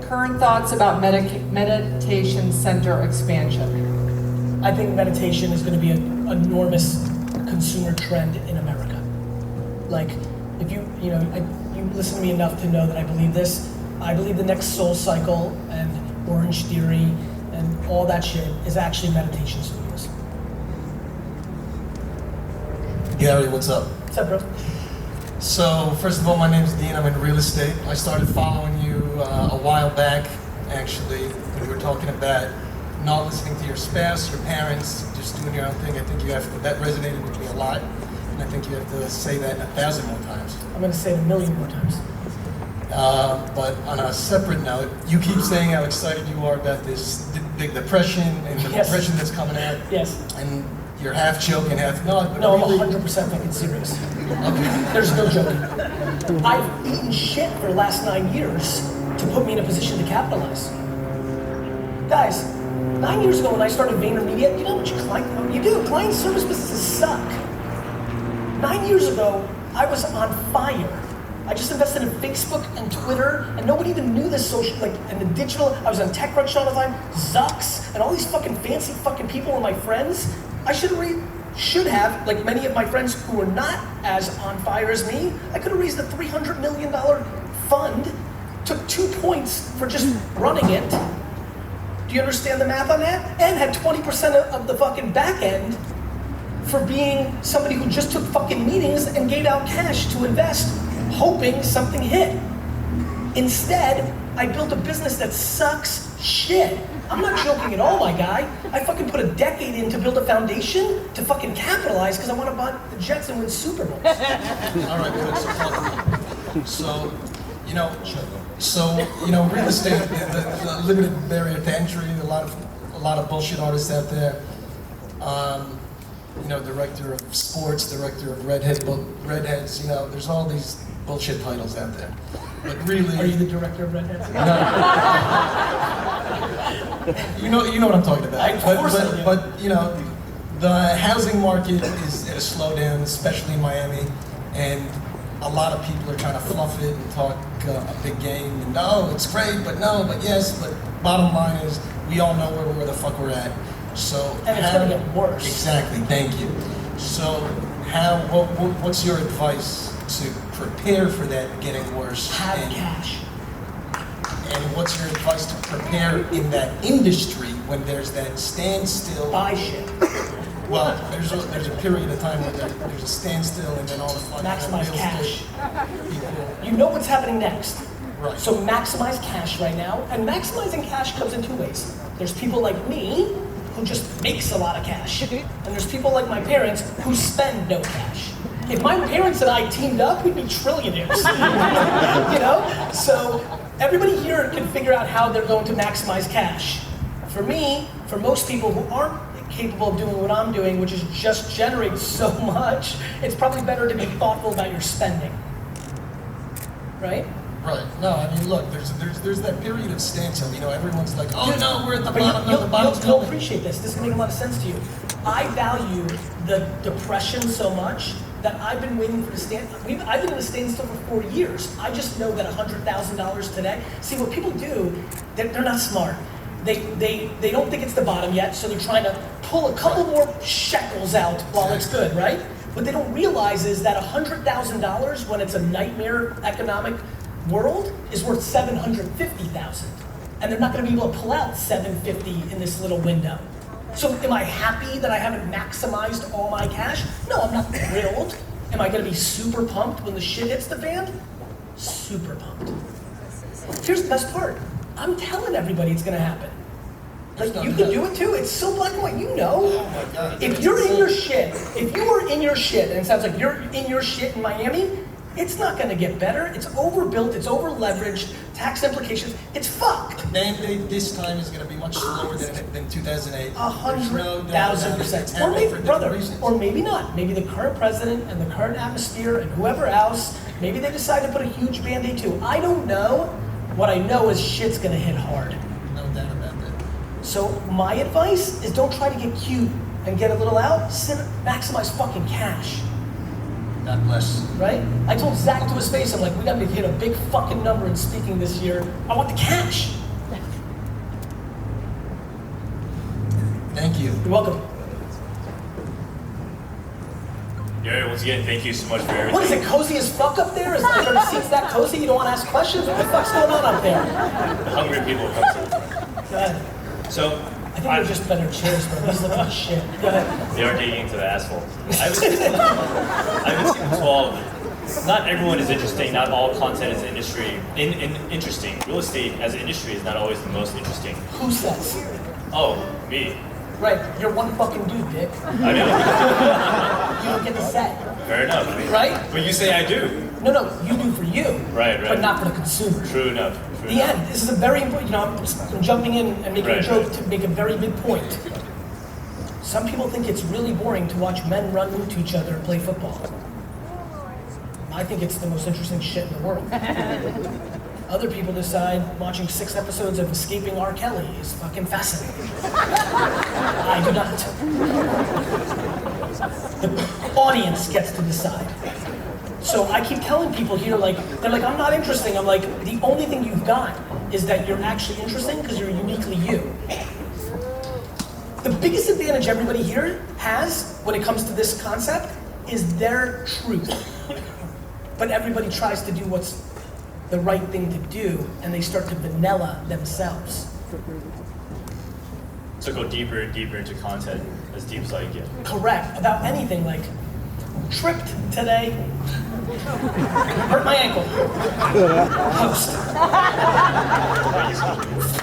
Current thoughts about meditation center expansion. I think meditation is going to be an enormous consumer trend in America. Like, if you listen to me enough to know that I believe this. I believe the next Soul Cycle and Orange Theory and all that shit is actually meditation studios. Gary, what's up? What's up, bro? So, first of all, my name's Dean. I'm in real estate. I started following you a while back, actually, when you were talking about not listening to your spouse, your parents, just doing your own thing. I think that resonated with me a lot, and I think you have to say that 1,000 more times. I'm going to say it 1,000,000 more times. But on a separate note, you keep saying how excited you are about this big depression and the depression that's coming out. Yes. And you're half joking, half not. But no, really, I'm 100% fucking serious. There's no joking. I've eaten shit for the last 9 years to put me in a position to capitalize. Guys, 9 years ago when I started VaynerMedia, you know how much client service businesses suck. 9 years ago, I was on fire. I just invested in Facebook and Twitter, and nobody even knew this and the digital. I was on TechCrunch all the time, Zucks, and all these fucking fancy fucking people were my friends. I should have, like many of my friends who were not as on fire as me, I could have raised a $300 million fund, took 2 points for just running it. Do you understand the math on that? And had 20% of the fucking back end for being somebody who just took fucking meetings and gave out cash to invest, hoping something hit. Instead, I built a business that sucks shit. I'm not joking at all, my guy. I fucking put a decade in to build a foundation to fucking capitalize because I want to buy the Jets and win Super Bowls. All right, good. So, real estate, the limited barrier to entry, a lot of bullshit artists out there. Director of sports, director of redheads. There's all these bullshit titles out there. But really, are you the director of redheads? No. You know what I'm talking about. But the housing market is at a slowdown, especially in Miami, and a lot of people are trying to fluff it and talk a big game. And no, it's great, but no, but yes. But bottom line is, we all know where the fuck we're at. So and it's gonna get worse. Exactly. Thank you. So what's your advice to prepare for that getting worse? Have cash. And what's your advice to prepare in that industry when there's that standstill? Buy shit. Well, there's a period of time where there's a standstill and then all of a sudden maximize cash. You know what's happening next. Right. So maximize cash right now, and maximizing cash comes in 2 ways. There's people like me who just makes a lot of cash, and there's people like my parents who spend no cash. If my parents and I teamed up, we'd be trillionaires. So everybody here can figure out how they're going to maximize cash. For me, for most people who aren't capable of doing what I'm doing, which is just generate so much, it's probably better to be thoughtful about your spending. Right? Right. No, I mean, look, there's that period of standstill. Everyone's like, oh no, we're at the bottom. No, the bottom's You'll appreciate this. This is going to make a lot of sense to you. I value the depression so much that I've been waiting for the stand. I've been in a standstill for 4 years. I just know that $100,000 today. See, what people do, they're not smart. They don't think it's the bottom yet, so they're trying to pull a couple more shekels out while it's good, right? What they don't realize is that $100,000, when it's a nightmare economic world, is worth $750,000, and they're not going to be able to pull out $750 in this little window. So am I happy that I haven't maximized all my cash? No, I'm not thrilled. Am I going to be super pumped when the shit hits the fan? Super pumped. Here's the best part. I'm telling everybody it's going to happen. Like, you can do it too. It's so black and white. You know. If you're in your shit, if you are in your shit, and it sounds like you're in your shit in Miami, it's not going to get better. It's overbuilt. It's over-leveraged. Tax implications. It's fucked. And this time is going to be much slower than 2008. 100,000%. Or maybe, brother, or maybe not. Maybe the current president and the current atmosphere and whoever else, maybe they decide to put a huge Band-Aid too. I don't know. What I know is shit's going to hit hard. No doubt about that. So my advice is don't try to get cute and get a little out. Maximize fucking cash. God bless. Right? I told Zach to his face, I'm like, we got to hit a big fucking number in speaking this year. I want the cash. Thank you. You're welcome. Gary, once again, thank you so much for everything. What is it, cozy as fuck up there? Is the seats that cozy? You don't want to ask questions? What the fuck's going on up there? The hungry people come to the front. Go ahead. So, I think they're just better chairs, bro. These look like shit. Go ahead. They are digging into the asphalt. I haven't seen them all of it. Not everyone is interesting. Not all content is interesting. Real estate as an industry is not always the most interesting. Who says? Oh, me. Right, you're one fucking dude, Dick. I know. You don't get to say. Fair enough. Right? But you say I do. No, you do for you. Right. But not for the consumer. True enough. The end. This is a very important, I'm jumping in and making a joke to make a very big point. Some people think it's really boring to watch men run into each other and play football. I think it's the most interesting shit in the world. Other people decide watching 6 episodes of Escaping R. Kelly is fucking fascinating. I do not. The audience gets to decide. So I keep telling people here, they're like, I'm not interesting. I'm like, the only thing you've got is that you're actually interesting because you're uniquely you. The biggest advantage everybody here has when it comes to this concept is their truth. But everybody tries to do what's the right thing to do, and they start to vanilla themselves. So go deeper and deeper into content, as deep as I can get. Correct. About anything, like, tripped today, hurt my ankle. Post.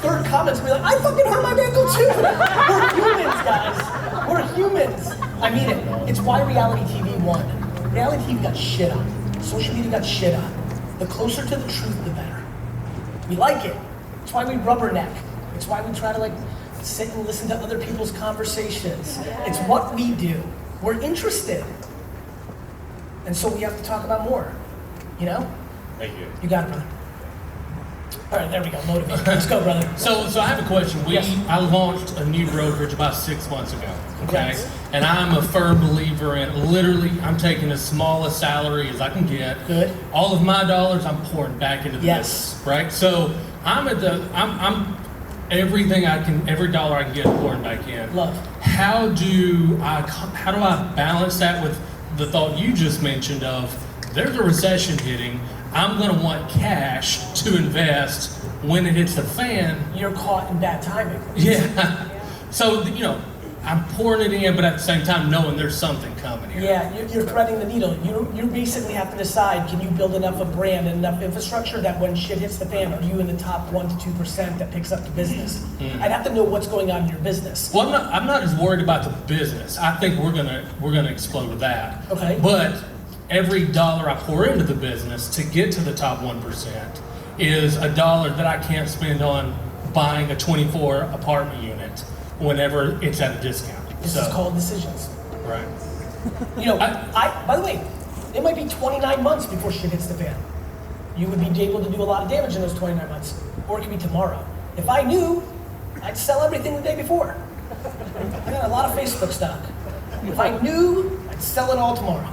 Third comments be like, I fucking hurt my ankle too. We're humans, guys. We're humans. I mean it. It's why reality TV won. Reality TV got shit on. Social media got shit on. The closer to the truth, the better. We like it. It's why we rubberneck. It's why we try to sit and listen to other people's conversations. It's what we do. We're interested. And so we have to talk about more. You know? Thank you. You got it, brother. All right, there we go. Motivate. Let's go, brother. So I have a question. I launched a new brokerage about 6 months ago. Okay. Yes. And I'm a firm believer in literally I'm taking the smallest salary as I can get. Good. All of my dollars I'm pouring back into the business. Right? So I'm everything I can, every dollar I can get pouring back in. Love. How do I balance that with the thought you just mentioned of there's a recession hitting, I'm going to want cash to invest when it hits the fan. You're caught in bad timing. Yeah. So, I'm pouring it in, but at the same time knowing there's something coming here. Yeah, you're threading the needle. You basically have to decide, can you build enough of brand and enough infrastructure that when shit hits the fan, are you in the top 1 to 2% that picks up the business? I'd have to know what's going on in your business. Well, I'm not as worried about the business. I think we're gonna explode with that. Okay. But every dollar I pour into the business to get to the top 1% is a dollar that I can't spend on buying a 24 apartment unit whenever it's at a discount. This is called decisions. Right. By the way, it might be 29 months before shit hits the fan. You would be able to do a lot of damage in those 29 months. Or it could be tomorrow. If I knew, I'd sell everything the day before. I got a lot of Facebook stock. If I knew, I'd sell it all tomorrow.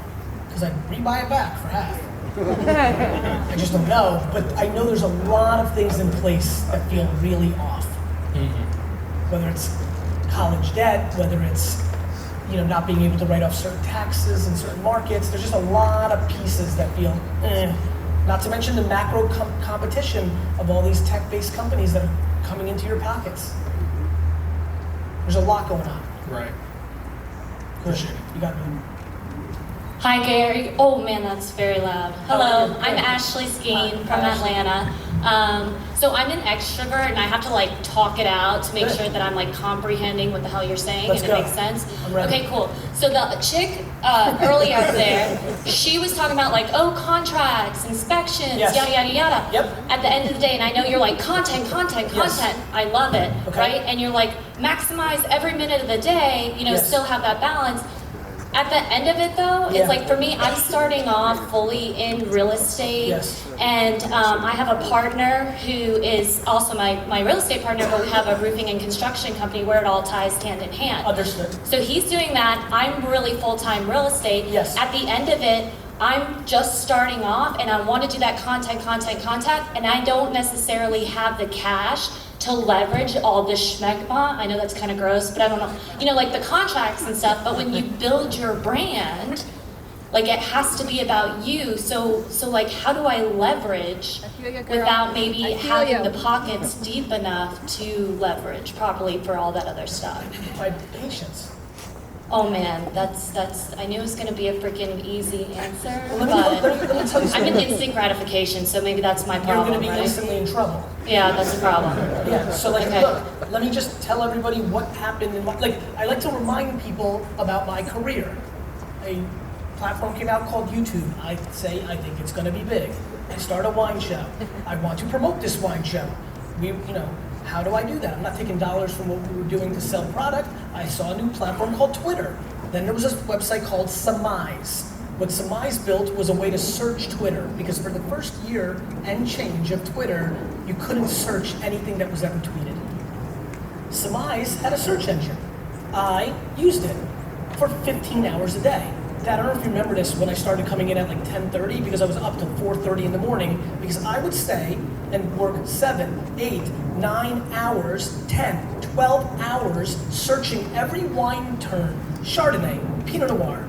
because I'd rebuy it back for half. I just don't know, but I know there's a lot of things in place that feel really off. Whether it's college debt, whether it's not being able to write off certain taxes in certain markets. There's just a lot of pieces that feel Not to mention the macro competition of all these tech-based companies that are coming into your pockets. There's a lot going on. Right. Appreciate it. You got it. Hi, Gary. Oh man, that's very loud. Hello, I'm Ashley Skeen from Atlanta. So I'm an extrovert and I have to talk it out to make sure that I'm comprehending what the hell you're saying and it makes sense. Okay, cool. So the chick earlier there, she was talking about contracts, inspections, yada yada yada. Yep. At the end of the day, and I know you're content. Yes. I love it, Okay. right? And you're maximize every minute of the day, still have that balance. At the end of it though, it's for me, I'm starting off fully in real estate. Yes. And I have a partner who is also my real estate partner, but we have a roofing and construction company where it all ties hand in hand. Understood. So he's doing that, I'm really full-time real estate. Yes. At the end of it, I'm just starting off and I want to do that content, and I don't necessarily have the cash to leverage all the schmegma. I know that's kind of gross, but I don't know. The contracts and stuff, but when you build your brand, it has to be about you. So how do I leverage without maybe having the pockets deep enough to leverage properly for all that other stuff? By patience. Oh man, that's. I knew it was going to be a freaking easy answer, Let me tell you I'm something. in instant gratification, so maybe that's my You're problem, going to be right? instantly in trouble. Yeah, that's a problem. Yeah, so Okay. look, let me just tell everybody what happened in my, I like to remind people about my career. A platform came out called YouTube. I think it's gonna be big. I start a wine show. I want to promote this wine show. How do I do that? I'm not taking dollars from what we were doing to sell product. I saw a new platform called Twitter. Then there was a website called Surmise. What Surmise built was a way to search Twitter, because for the first year and change of Twitter, you couldn't search anything that was ever tweeted. Surmise had a search engine. I used it for 15 hours a day. Dad, I don't know if you remember this when I started coming in at 10:30 because I was up till 4:30 in the morning because I would stay and work 7, 8, 9 hours, 10, 12 hours searching every wine turn, Chardonnay, Pinot Noir,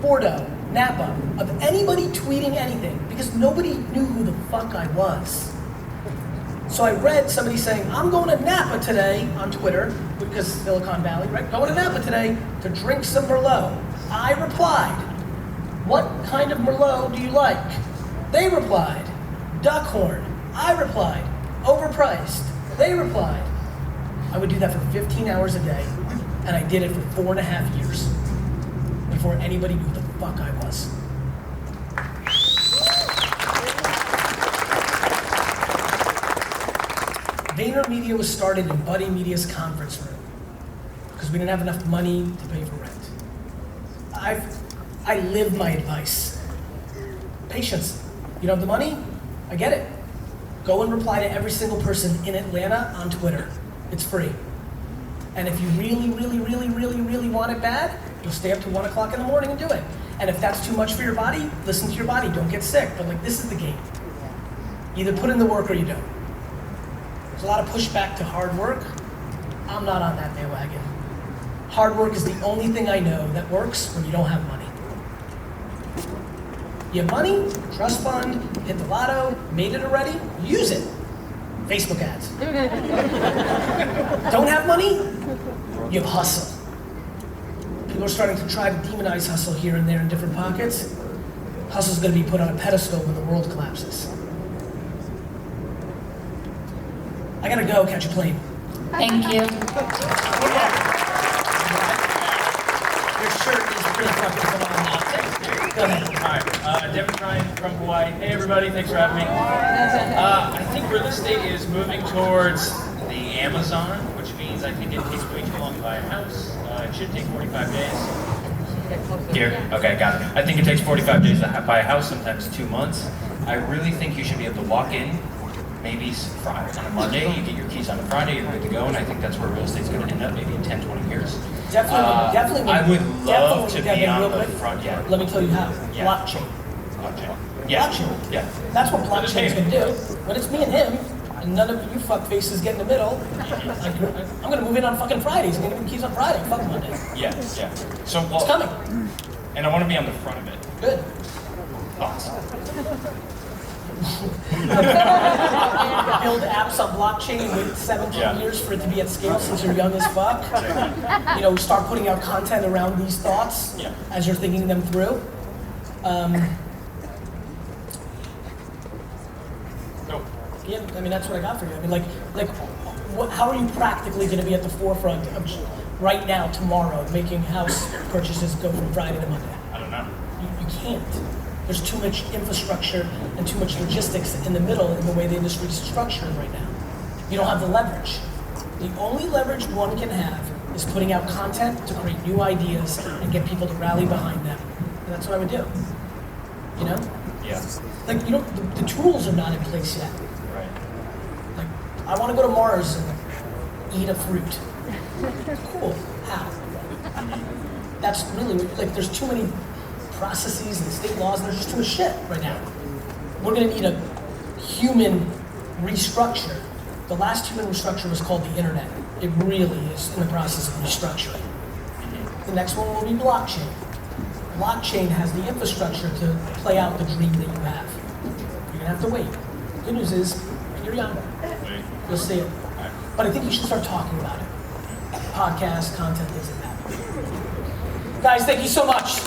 Bordeaux, Napa, of anybody tweeting anything because nobody knew who the fuck I was. So I read somebody saying, I'm going to Napa today on Twitter, because Silicon Valley, right? Going to Napa today to drink some Merlot. I replied, what kind of Merlot do you like? They replied, Duckhorn. I replied, overpriced. They replied. I would do that for 15 hours a day, and I did it for 4.5 years before anybody knew who the fuck I was. VaynerMedia was started in Buddy Media's conference room because we didn't have enough money to pay for rent. I live my advice. Patience. You don't have the money? I get it. Go and reply to every single person in Atlanta on Twitter. It's free. And if you really, really, really, really, really want it bad, you'll stay up to 1 o'clock in the morning and do it. And if that's too much for your body, listen to your body. Don't get sick. But this is the game. Either put in the work or you don't. There's a lot of pushback to hard work. I'm not on that bandwagon. Hard work is the only thing I know that works when you don't have money. You have money, trust fund, hit the lotto, made it already, use it. Facebook ads. Don't have money? You have hustle. People are starting to try to demonize hustle here and there in different pockets. Hustle's going to be put on a pedestal when the world collapses. I gotta go catch a plane. Thank you. Your shirt is pretty fucking phenomenal. Go ahead. Hi, Devin Ryan from Hawaii. Hey everybody, thanks for having me. I think real estate is moving towards the Amazon, which means I think it takes way too long to buy a house. It should take 45 days. Here, okay, got it. I think it takes 45 days to buy a house, sometimes 2 months. I really think you should be able to walk in, maybe Friday, on a Monday, you get your keys on a Friday, you're good to go, and I think that's where real estate's going to end up, maybe in 10, 20 years. Definitely. I would love to Devin, be on real the quick, front. Yeah. Let me tell you how. Yeah. Blockchain. Yeah. Blockchain. Yeah. That's what blockchain's gonna do. When it's me and him, and none of you fuck faces get in the middle, I'm gonna move in on fucking Fridays. I'm gonna give him keys on Friday. Fuck Monday. Yeah. Yeah. So It's coming. And I want to be on the front of it. Good. Awesome. Build apps on blockchain and wait 17 years for it to be at scale since you're young as fuck. Start putting out content around these thoughts as you're thinking them through. Yeah, I mean, that's what I got for you. I mean, how are you practically going to be at the forefront of right now, tomorrow, making house purchases go from Friday to Monday? I don't know. You can't. There's too much infrastructure and too much logistics in the middle in the way the industry is structured right now. You don't have the leverage. The only leverage one can have is putting out content to create new ideas and get people to rally behind them. And that's what I would do. Yeah. The tools are not in place yet. Right. I want to go to Mars and eat a fruit. Cool. How? That's really, there's too many processes and state laws, and there's just too much shit right now. We're going to need a human restructure. The last human restructure was called the internet. It really is in the process of restructuring. The next one will be blockchain. Blockchain has the infrastructure to play out the dream that you have. You're going to have to wait. Good news is, you're young. You'll see it. But I think you should start talking about it. Podcast, content, things like that. Guys, thank you so much.